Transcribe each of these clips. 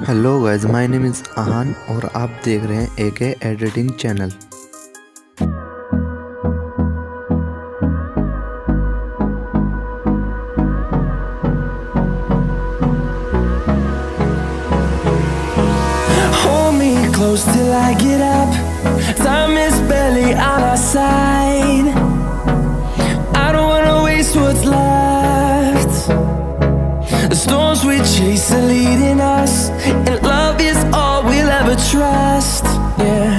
Hello guys, my name is Aahan और आप देख रहे हैं AK editing channel. Hold me close till I get up. Time is barely on our side. I don't wanna waste what's left. The storms we chase are leading us, and love is all we'll ever trust. Yeah,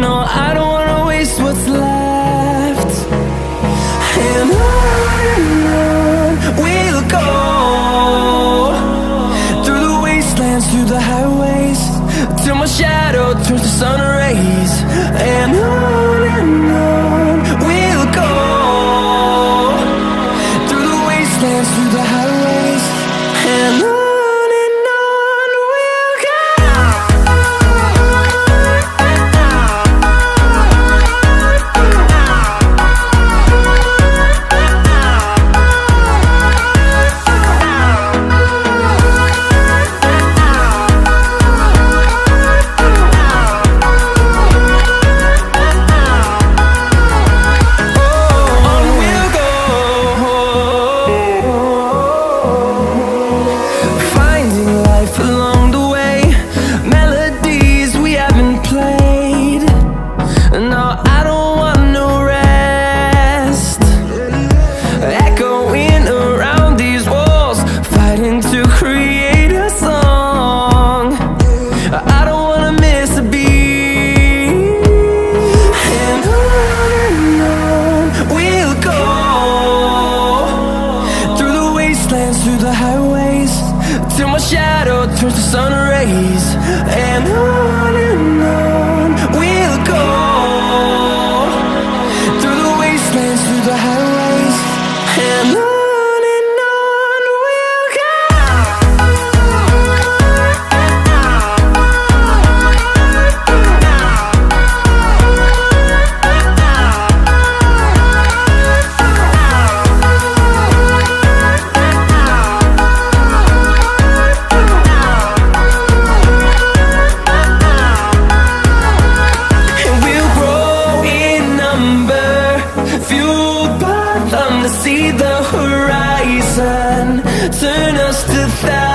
no, I don't wanna waste what's left. And on we'll go, through the wastelands, through the highways, till my shadow turns to sun rays. And on we'll go, through the wastelands, through the highways, and on we'll go. Along the way, melodies we haven't played. No, I don't want no rest. Echoing around these walls, fighting to create a song. I don't wanna miss a beat. And on we'll go, through the wastelands, through the highways, till my shadow turns to sun rays. And on we'll go, through the wastelands, through the highways, and on we'll go. Fueled by them to see the horizon, turn us to thousands.